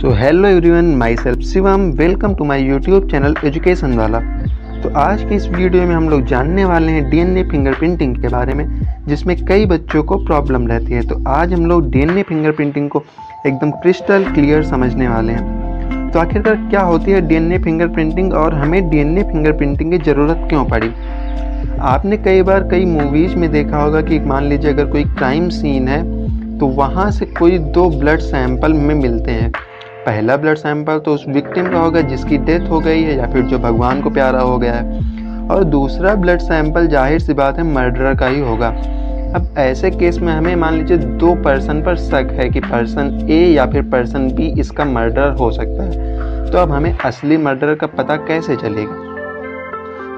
So hello everyone, myself Shivam, welcome to my YouTube channel education वाला। तो आज की इस वीडियो में हम लोग जानने वाले हैं डीएनए फिंगरप्रिंटिंग के बारे में, जिसमें कई बच्चों को प्रॉब्लम रहती है। तो आज हम लोग डीएनए फिंगरप्रिंटिंग को एकदम क्रिस्टल क्लियर समझने वाले हैं। तो आखिरकार क्या होती है डीएनए फिंगरप्रिंटिंग और हमें डीएनए फिंगरप्रिंटिंग की ज़रूरत क्यों पड़ी। आपने कई बार कई मूवीज़ में देखा होगा कि मान लीजिए अगर कोई क्राइम सीन है तो वहाँ से कोई दो ब्लड सैंपल में मिलते हैं। पहला ब्लड सैंपल तो उस विक्टिम का होगा जिसकी डेथ हो गई है या फिर जो भगवान को प्यारा हो गया है, और दूसरा ब्लड सैंपल जाहिर सी बात है मर्डरर का ही होगा। अब ऐसे केस में हमें मान लीजिए दो पर्सन पर शक है कि पर्सन ए या फिर पर्सन बी इसका मर्डरर हो सकता है। तो अब हमें असली मर्डरर का पता कैसे चलेगा।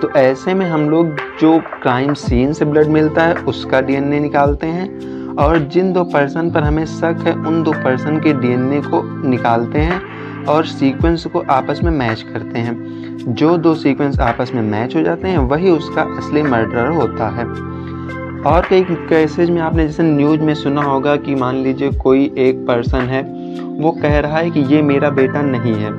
तो ऐसे में हम लोग जो क्राइम सीन से ब्लड मिलता है उसका डीएनए निकालते हैं, और जिन दो पर्सन पर हमें शक है उन दो पर्सन के डीएनए को निकालते हैं और सीक्वेंस को आपस में मैच करते हैं। जो दो सीक्वेंस आपस में मैच हो जाते हैं वही उसका असली मर्डरर होता है। और कई केसेज में आपने जैसे न्यूज़ में सुना होगा कि मान लीजिए कोई एक पर्सन है, वो कह रहा है कि ये मेरा बेटा नहीं है।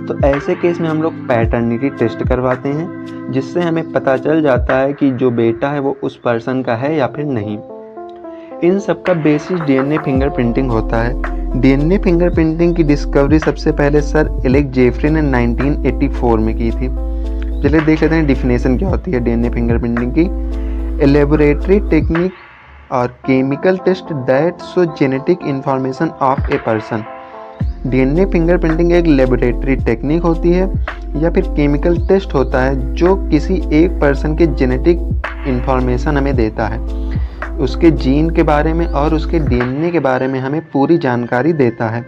तो ऐसे केस में हम लोग पैटर्निटी टेस्ट करवाते हैं, जिससे हमें पता चल जाता है कि जो बेटा है वो उस पर्सन का है या फिर नहीं। इन सब का बेसिस डीएनए फिंगरप्रिंटिंग होता है। डीएनए फिंगरप्रिंटिंग की डिस्कवरी सबसे पहले सर एलेक्स जेफरी ने 1984 में की थी। चलिए देख लेते हैं डिफिनेशन क्या होती है डीएनए फिंगरप्रिंटिंग की। ए लेबोरेटरी टेक्निक और chemical test that show genetic information of a person. DNA fingerprinting एक लेबोरेटरी टेक्निक होती है या फिर केमिकल टेस्ट होता है जो किसी एक पर्सन के जेनेटिक इंफॉर्मेशन हमें देता है, उसके जीन के बारे में और उसके डीएनए के बारे में हमें पूरी जानकारी देता है।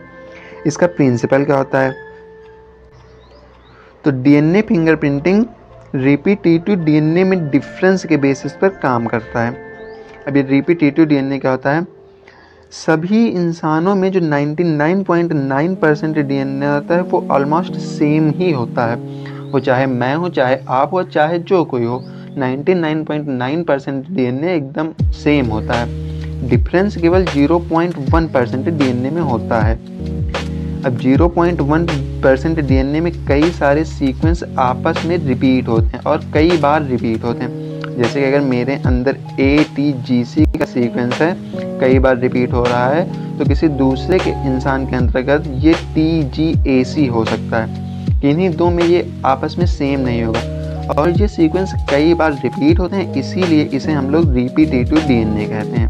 इसका प्रिंसिपल क्या होता है। तो डीएनए फिंगरप्रिंटिंग रिपीटेटिव डीएनए में डिफरेंस के बेसिस पर काम करता है। अब ये रिपीटेटिव डीएनए क्या होता है। सभी इंसानों में जो 99.9% डीएनए होता है वो ऑलमोस्ट सेम ही होता है। वो चाहे मैं हो, चाहे आप हो, चाहे जो कोई हो, 99.9% डीएनए एकदम सेम होता है। डिफरेंस केवल 0.1% डीएनए में होता है। अब 0.1% डीएनए में कई सारे सीक्वेंस आपस में रिपीट होते हैं और कई बार रिपीट होते हैं। जैसे कि अगर मेरे अंदर ATGC का सीक्वेंस है, कई बार रिपीट हो रहा है, तो किसी दूसरे के इंसान के अंतर्गत ये TGAC हो सकता है। किन्हीं दो में ये आपस में सेम नहीं होगा, और ये सीक्वेंस कई बार रिपीट होते हैं, इसीलिए इसे हम लोग रिपीटेटिव डीएनए कहते हैं।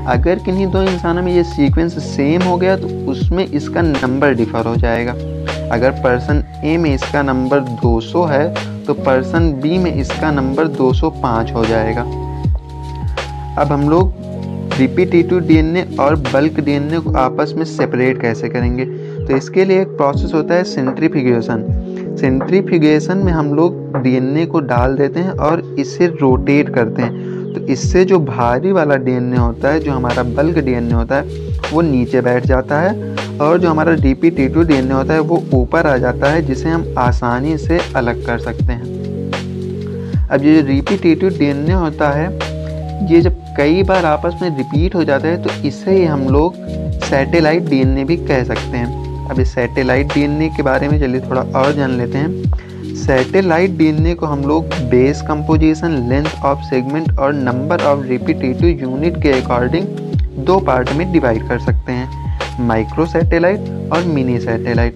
अगर किन्हीं दो इंसानों में ये सीक्वेंस सेम हो गया तो उसमें इसका नंबर डिफर हो जाएगा। अगर पर्सन ए में इसका नंबर 200 है तो पर्सन बी में इसका नंबर 205 हो जाएगा। अब हम लोग रिपीटेटिव डीएनए और बल्क डीएनए को आपस में सेपरेट कैसे करेंगे। तो इसके लिए एक प्रोसेस होता है सेंट्रीफ्यूगेशन। सेंट्रीफ्यूगेशन में हम लोग डीएनए को डाल देते हैं और इसे रोटेट करते हैं। तो इससे जो भारी वाला डीएनए होता है, जो हमारा बल्क डीएनए होता है, वो नीचे बैठ जाता है, और जो हमारा रिपीटेटिव डीएनए होता है वो ऊपर आ जाता है, जिसे हम आसानी से अलग कर सकते हैं। अब ये रिपीटेटिव डीएनए होता है, ये जब कई बार आपस में रिपीट हो जाता है तो इसे हम लोग सैटेलाइट डीएनए भी कह सकते हैं। अब इस सैटेलाइट डीएनए के बारे में चलिए थोड़ा और जान लेते हैं। सैटेलाइट डीएनए को हम लोग base composition, length of segment और नंबर ऑफ रिपीटेटिव यूनिट के अकॉर्डिंग दो पार्ट में डिवाइड कर सकते हैं, माइक्रो सैटेलाइट और मिनी सैटेलाइट।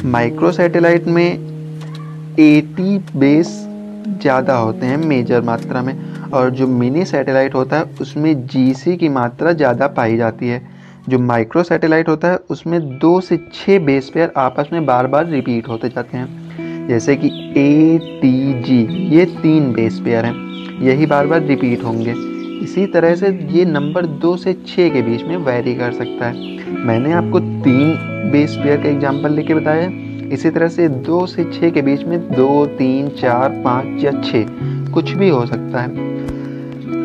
माइक्रो सैटेलाइट में 80 बेस ज़्यादा होते हैं मेजर मात्रा में, और जो मिनी सैटेलाइट होता है उसमें GC की मात्रा ज़्यादा पाई जाती है। जो माइक्रो सैटेलाइट होता है उसमें 2 से 6 बेस पेयर आपस में बार बार रिपीट होते जाते हैं। जैसे कि ATG, ये 3 बेस पेयर हैं, यही बार बार रिपीट होंगे। इसी तरह से ये नंबर 2 से 6 के बीच में वैरी कर सकता है। मैंने आपको 3 बेस पेयर का एग्जाम्पल लेके बताया है। इसी तरह से 2 से 6 के बीच में 2, 3, 4, 5 या 6 कुछ भी हो सकता है।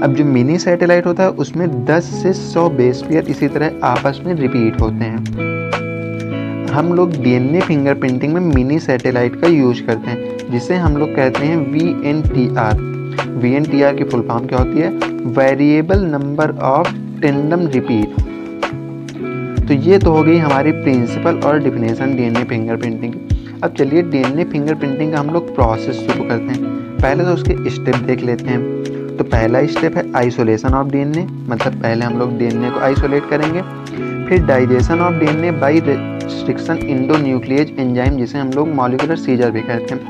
अब जो मिनी सैटेलाइट होता है उसमें 10 से 100 बेस पेयर इसी तरह आपस में रिपीट होते हैं। हम लोग डीएनए फिंगरप्रिंटिंग में मिनी सैटेलाइट का यूज करते हैं, जिसे हम लोग कहते हैं VNTR। VNTR की फुल फॉर्म क्या होती है। Variable number of tandem repeat. तो ये तो हो गई हमारी प्रिंसिपल और डिफिनेशन डीएनए फिंगरप्रिंटिंग। अब चलिए डीएनए फिंगरप्रिंटिंग का हम लोग प्रोसेस शुरू करते हैं। पहले तो उसके स्टेप देख लेते हैं। तो पहला स्टेप है आइसोलेशन ऑफ डीएनए, मतलब पहले हम लोग डीएनए को आइसोलेट करेंगे। फिर digestion of DNA by restriction endonuclease enzyme, जिसे हम लोग मॉलिक्यूलर सीजर भी कहते हैं।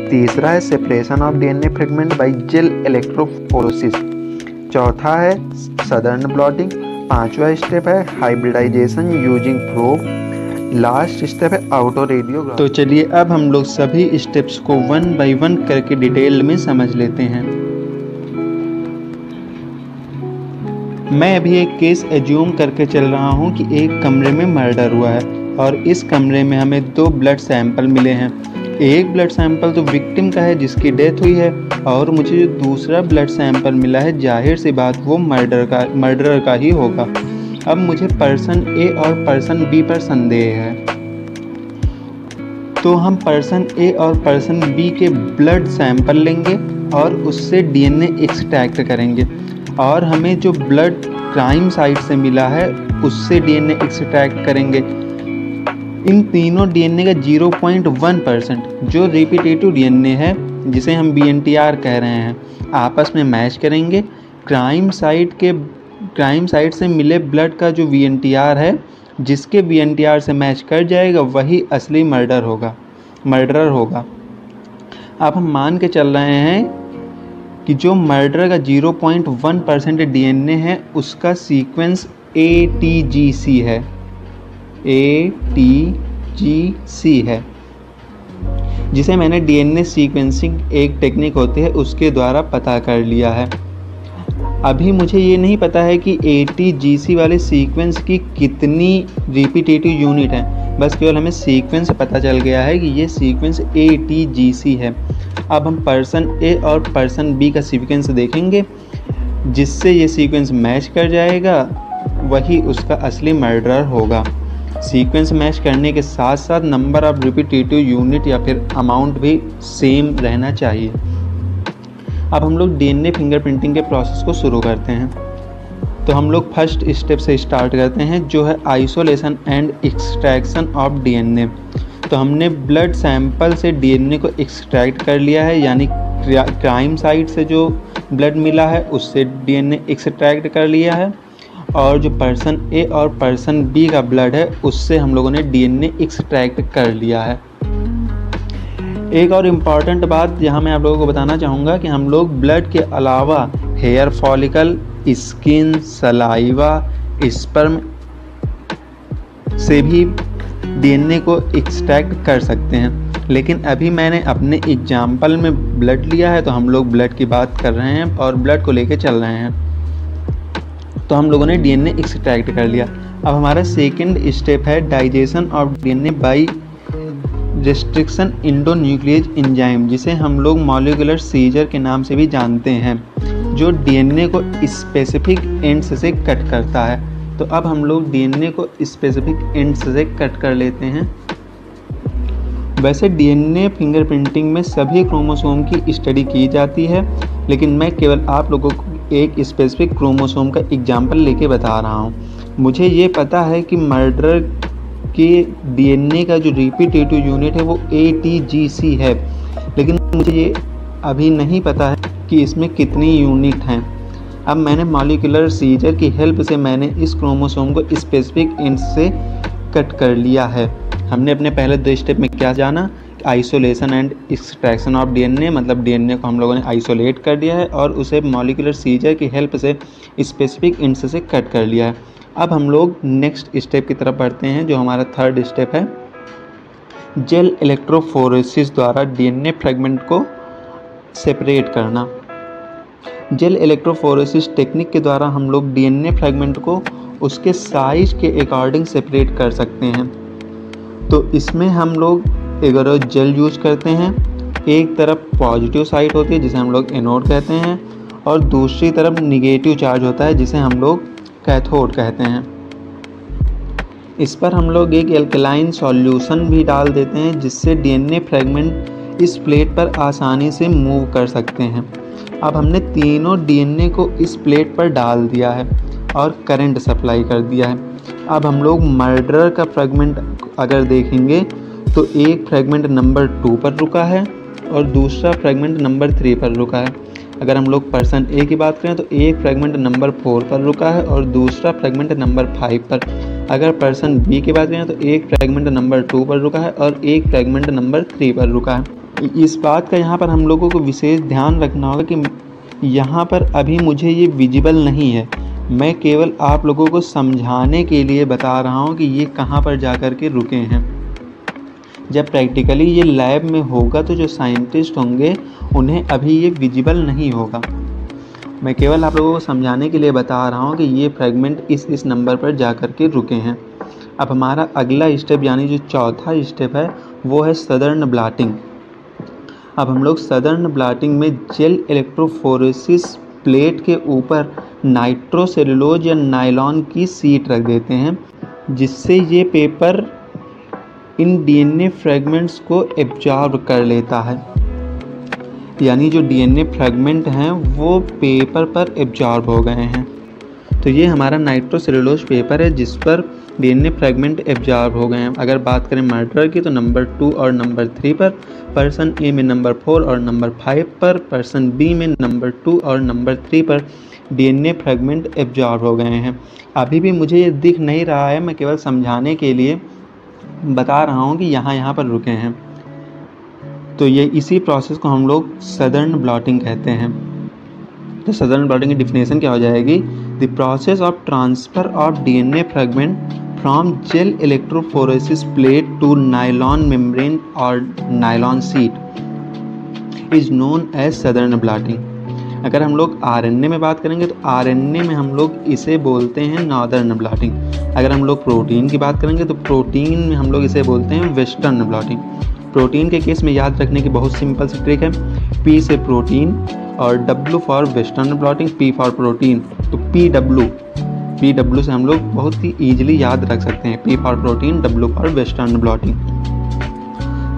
तीसरा है separation of DNA fragment by gel electrophoresis. चौथा है सदर्न ब्लॉटिंग। पांचवा स्टेप है hybridization using probe. Last step है आउटो रेडियोग्राफी। तो चलिए अब हम लोग सभी स्टेप्स को 1 बाय 1 करके डिटेल में समझ लेते हैं। मैं अभी एक केस एज्यूम करके चल रहा हूं कि एक कमरे में मर्डर हुआ है और इस कमरे में हमें 2 ब्लड सैंपल मिले हैं। एक ब्लड सैंपल तो विक्टिम का है जिसकी डेथ हुई है, और मुझे जो दूसरा ब्लड सैंपल मिला है, जाहिर सी बात वो मर्डरर का ही होगा। अब मुझे पर्सन ए और पर्सन बी पर संदेह है, तो हम पर्सन ए और पर्सन बी के ब्लड सैंपल लेंगे और उससे डीएनए एक्सट्रैक्ट करेंगे, और हमें जो ब्लड क्राइम साइट से मिला है उससे डीएनए एक्सट्रैक्ट करेंगे। इन तीनों डीएनए का 0.1% जो रिपीटेटिव डीएनए है, जिसे हम BNTR कह रहे हैं, आपस में मैच करेंगे। क्राइम साइट से मिले ब्लड का जो VNTR है, जिसके VNTR से मैच कर जाएगा, वही असली मर्डरर होगा। अब हम मान के चल रहे हैं कि जो मर्डर का 0.1% डीएनए है, उसका सीक्वेंस ATGC है। ATGC है, जिसे मैंने डीएनए सीक्वेंसिंग एक टेक्निक होती है उसके द्वारा पता कर लिया है। अभी मुझे ये नहीं पता है कि ATGC वाले सीक्वेंस की कितनी रिपीटेटिव यूनिट है, बस केवल हमें सीक्वेंस पता चल गया है कि ये सीक्वेंस ATGC है। अब हम पर्सन ए और पर्सन बी का सीक्वेंस देखेंगे, जिससे ये सीक्वेंस मैच कर जाएगा, वही उसका असली मर्डरर होगा। सीक्वेंस मैच करने के साथ साथ नंबर ऑफ रिपीटेटिव यूनिट या फिर अमाउंट भी सेम रहना चाहिए। अब हम लोग डीएनए फिंगरप्रिंटिंग के प्रोसेस को शुरू करते हैं। तो हम लोग फर्स्ट स्टेप से स्टार्ट करते हैं, जो है isolation and extraction of DNA. तो हमने ब्लड सैंपल से डीएनए को एक्सट्रैक्ट कर लिया है, यानी क्राइम साइट से जो ब्लड मिला है उससे डीएनए एक्सट्रैक्ट कर लिया है, और जो पर्सन ए और पर्सन बी का ब्लड है उससे हम लोगों ने डीएनए एक्सट्रैक्ट कर लिया है। एक और इम्पॉर्टेंट बात यहाँ मैं आप लोगों को बताना चाहूँगा कि हम लोग ब्लड के अलावा hair follicle, skin, saliva, sperm से भी डीएनए को एक्सट्रैक्ट कर सकते हैं। लेकिन अभी मैंने अपने एग्जाम्पल में ब्लड लिया है, तो हम लोग ब्लड की बात कर रहे हैं और ब्लड को लेके चल रहे हैं। तो हम लोगों ने डीएनए एक्सट्रैक्ट कर लिया। अब हमारा सेकंड स्टेप है digestion of DNA by restriction endonuclease enzyme, जिसे हम लोग मॉलिक्यूलर सीजर के नाम से भी जानते हैं, जो डीएनए को स्पेसिफिक एंड्स से कट करता है। तो अब हम लोग डीएनए को स्पेसिफिक एंड्स से कट कर लेते हैं। वैसे डीएनए फिंगरप्रिंटिंग में सभी क्रोमोसोम की स्टडी की जाती है, लेकिन मैं केवल आप लोगों को एक स्पेसिफिक क्रोमोसोम का एग्जाम्पल लेके बता रहा हूँ। मुझे ये पता है कि मर्डर के डीएनए का जो रिपीटेटिव यूनिट है वो ATGC है, लेकिन मुझे ये अभी नहीं पता है कि इसमें कितनी यूनिट हैं। अब मैंने मॉलिक्यूलर सीजर की हेल्प से मैंने इस क्रोमोसोम को स्पेसिफिक एंड से कट कर लिया है। हमने अपने पहले 2 स्टेप में क्या जाना, isolation and extraction of DNA, मतलब डीएनए को हम लोगों ने आइसोलेट कर दिया है और उसे मॉलिक्यूलर सीजर की हेल्प से स्पेसिफिक एंड्स से कट कर लिया है। अब हम लोग नेक्स्ट स्टेप की तरफ बढ़ते हैं, जो हमारा थर्ड स्टेप है, जेल इलेक्ट्रोफोरेसिस द्वारा डीएनए फ्रेगमेंट को सेपरेट करना। जेल इलेक्ट्रोफोरेसिस टेक्निक के द्वारा हम लोग डीएनए फ्रेगमेंट को उसके साइज के अकॉर्डिंग सेपरेट कर सकते हैं। तो इसमें हम लोग एगरो जेल यूज करते हैं। एक तरफ पॉजिटिव साइड होती है जिसे हम लोग एनोड कहते हैं, और दूसरी तरफ निगेटिव चार्ज होता है जिसे हम लोग कैथोड कहते हैं। इस पर हम लोग एक एल्कलाइन सॉल्यूशन भी डाल देते हैं, जिससे डीएनए फ्रेगमेंट इस प्लेट पर आसानी से मूव कर सकते हैं। अब हमने तीनों डीएनए को इस प्लेट पर डाल दिया है और करंट सप्लाई कर दिया है। अब हम लोग मर्डर का फ्रेगमेंट अगर देखेंगे तो एक फ्रेगमेंट नंबर 2 पर रुका है और दूसरा फ्रेगमेंट नंबर 3 पर रुका है। अगर हम लोग पर्सन ए की बात करें तो एक फ्रेगमेंट नंबर 4 पर रुका है और दूसरा फ्रेगमेंट नंबर 5 पर। अगर पर्सन बी की बात करें तो एक फ्रेगमेंट नंबर 2 पर रुका है और एक फ्रेगमेंट नंबर 3 पर रुका है। इस बात का यहाँ पर हम लोगों को विशेष ध्यान रखना होगा कि यहाँ पर अभी मुझे ये विजिबल नहीं है, मैं केवल आप लोगों को समझाने के लिए बता रहा हूँ कि ये कहाँ पर जा कर के रुके हैं। जब प्रैक्टिकली ये लैब में होगा तो जो साइंटिस्ट होंगे उन्हें अभी ये विजिबल नहीं होगा। मैं केवल आप लोगों को समझाने के लिए बता रहा हूँ कि ये फ्रेगमेंट इस नंबर पर जा कर के रुके हैं। अब हमारा अगला स्टेप यानी जो चौथा स्टेप है वो है सदर्न ब्लॉटिंग। अब हम लोग सदर्न ब्लॉटिंग में जेल इलेक्ट्रोफोरेसिस प्लेट के ऊपर नाइट्रोसेलुलोज या नायलॉन की शीट रख देते हैं, जिससे ये पेपर इन डीएनए फ्रेगमेंट्स को एब्जॉर्ब कर लेता है। यानी जो डीएनए फ्रेगमेंट हैं वो पेपर पर एब्जॉर्ब हो गए हैं। तो ये हमारा नाइट्रोसेलुलोज पेपर है जिस पर डीएनए फ्रेगमेंट एब्जॉर्ब हो गए हैं। अगर बात करें मर्डर की तो नंबर 2 और नंबर 3 पर, पर्सन ए में नंबर 4 और नंबर 5 पर, पर्सन बी में नंबर 2 और नंबर 3 पर डीएनए फ्रेगमेंट एब्जॉर्ब हो गए हैं। अभी भी मुझे ये दिख नहीं रहा है, मैं केवल समझाने के लिए बता रहा हूँ कि यहाँ पर रुके हैं। तो ये इसी प्रोसेस को हम लोग सदर्न ब्लॉटिंग कहते हैं। तो सदर्न ब्लॉटिंग की डिफिनेशन क्या हो जाएगी? The process of transfer of DNA fragment from gel electrophoresis plate to nylon membrane और nylon sheet is known as Southern blotting. अगर हम लोग आरएनए में बात करेंगे तो आरएनए में हम लोग इसे बोलते हैं नॉर्दर्न ब्लॉटिंग। अगर हम लोग प्रोटीन की बात करेंगे तो प्रोटीन में हम लोग इसे बोलते हैं वेस्टर्न ब्लॉटिंग। प्रोटीन के केस में याद रखने की बहुत सिंपल सी ट्रिक है, पी से प्रोटीन और W for western blotting, P for protein. तो पी डब्ल्यू से हम लोग बहुत ही ईजिली याद रख सकते हैं, P for protein, W for western blotting.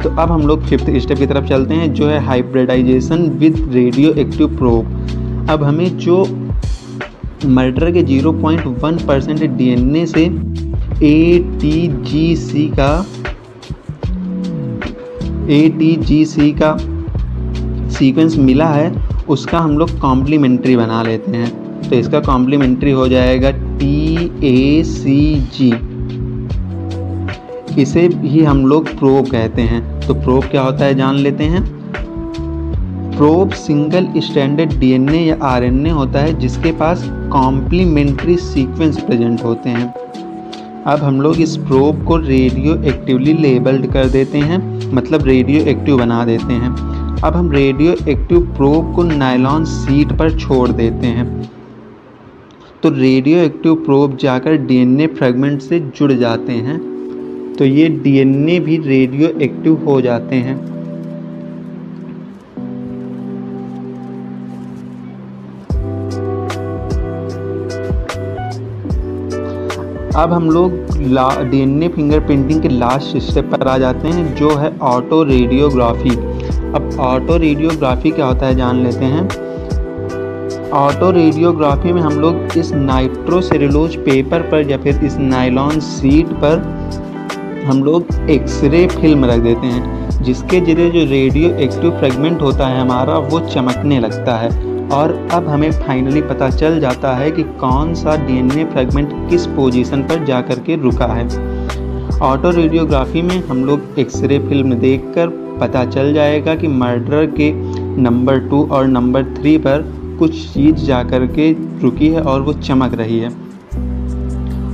तो अब हम लोग 5th स्टेप की तरफ चलते हैं जो है hybridization with radioactive probe. अब हमें जो मर्डर के 0.1% डीएनए से ATGC का सीक्वेंस मिला है उसका हम लोग कॉम्प्लीमेंट्री बना लेते हैं। तो इसका कॉम्प्लीमेंट्री हो जाएगा TACG। इसे ही हम लोग प्रोब कहते हैं। तो प्रोब क्या होता है जान लेते हैं। प्रोब सिंगल स्ट्रैंडेड डीएनए या आरएनए होता है जिसके पास कॉम्प्लीमेंट्री सीक्वेंस प्रेजेंट होते हैं। अब हम लोग इस प्रोब को रेडियो एक्टिवली लेबल्ड कर देते हैं, मतलब रेडियो एक्टिव बना देते हैं। अब हम रेडियो एक्टिव प्रोब को नायलॉन शीट पर छोड़ देते हैं तो रेडियो एक्टिव प्रोब जाकर डीएनए फ्रेगमेंट से जुड़ जाते हैं, तो ये डीएनए भी रेडियो एक्टिव हो जाते हैं। अब हम लोग डीएनए फिंगरप्रिंटिंग के लास्ट स्टेप पर आ जाते हैं जो है ऑटो रेडियोग्राफी। अब ऑटो रेडियोग्राफी क्या होता है जान लेते हैं। ऑटो रेडियोग्राफी में हम लोग इस नाइट्रोसेलुलोज पेपर पर या फिर इस नायलॉन शीट पर हम लोग एक्सरे फिल्म रख देते हैं, जिसके जरिए जो रेडियो एक्टिव फ्रेगमेंट होता है हमारा वो चमकने लगता है और अब हमें फाइनली पता चल जाता है कि कौन सा डीएनए फ्रेगमेंट किस पोजीशन पर जाकर के रुका है। ऑटो रेडियोग्राफी में हम लोग एक्सरे फिल्म देखकर पता चल जाएगा कि मर्डर के नंबर 2 और नंबर 3 पर कुछ चीज़ जाकर के रुकी है और वो चमक रही है।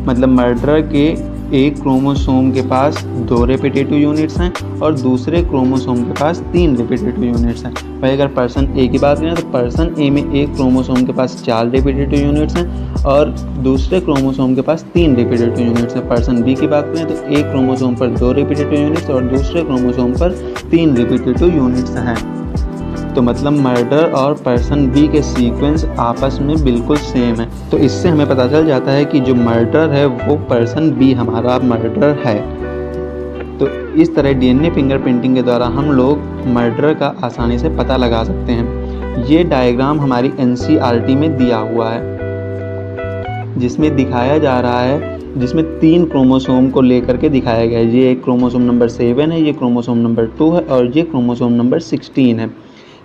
मतलब मर्डर के एक क्रोमोसोम के पास 2 रेपिटेटिव यूनिट्स हैं और दूसरे क्रोमोसोम के पास 3 रेपिटेटिव यूनिट्स हैं। भाई अगर पर्सन ए की बात करें तो पर्सन ए में एक क्रोमोसोम के पास 4 रेपिटेटिव यूनिट्स हैं और दूसरे क्रोमोसोम के पास 3 रेपिटेटिव यूनिट्स हैं। पर्सन बी की बात करें तो एक क्रोमोसोम पर 2 रेपिटेटिव यूनिट्स और दूसरे क्रोमोसोम पर 3 रेपिटेटिव यूनिट्स हैं। तो मतलब मर्डर और पर्सन बी के सीक्वेंस आपस में बिल्कुल सेम है। तो इससे हमें पता चल जाता है कि जो मर्डर है वो पर्सन बी हमारा मर्डर है। तो इस तरह डीएनए फिंगरप्रिंटिंग के द्वारा हम लोग मर्डर का आसानी से पता लगा सकते हैं। ये डायग्राम हमारी NCERT में दिया हुआ है जिसमें दिखाया जा रहा है जिसमें 3 क्रोमोसोम को लेकर के दिखाया गया है। ये एक क्रोमोसोम नंबर 7 है, ये क्रोमोसोम नंबर 2 है और ये क्रोमोसोम नंबर 16 है।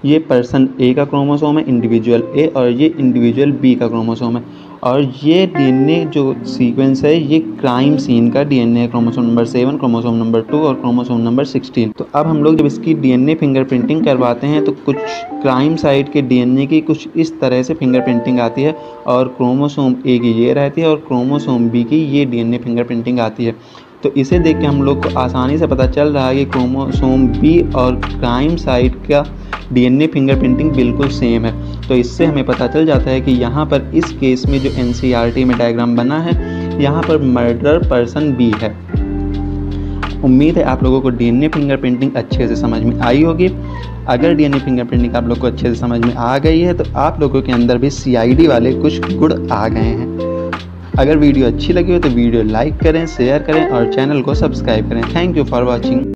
ये पर्सन ए का क्रोमोसोम है, इंडिविजुअल ए, और ये इंडिविजुअल बी का क्रोमोसोम है। और ये डीएनए जो सीक्वेंस है ये क्राइम सीन का डीएनए है, क्रोमोसोम नंबर 7, क्रोमोसोम नंबर 2 और क्रोमोसोम नंबर 16। तो अब हम लोग जब इसकी डीएनए फिंगरप्रिंटिंग करवाते हैं तो कुछ क्राइम साइट के डीएनए की कुछ इस तरह से फिंगरप्रिंटिंग आती है, और क्रोमोसोम ए की ये रहती है और क्रोमोसोम बी की ये डीएनए फिंगरप्रिंटिंग आती है। तो इसे देख के हम लोग को आसानी से पता चल रहा है कि क्रोमोसोम बी और क्राइम साइट का डीएनए फिंगरप्रिंटिंग बिल्कुल सेम है। तो इससे हमें पता चल जाता है कि यहाँ पर इस केस में जो एनसीईआरटी में डायग्राम बना है, यहाँ पर मर्डर पर्सन बी है। उम्मीद है आप लोगों को डीएनए फिंगरप्रिंटिंग अच्छे से समझ में आई होगी। अगर डीएनए फिंगरप्रिंटिंग आप लोग को अच्छे से समझ में आ गई है तो आप लोगों के अंदर भी सीआईडी वाले कुछ गुण आ गए हैं। अगर वीडियो अच्छी लगी हो तो वीडियो लाइक करें, शेयर करें और चैनल को सब्सक्राइब करें। Thank you for watching.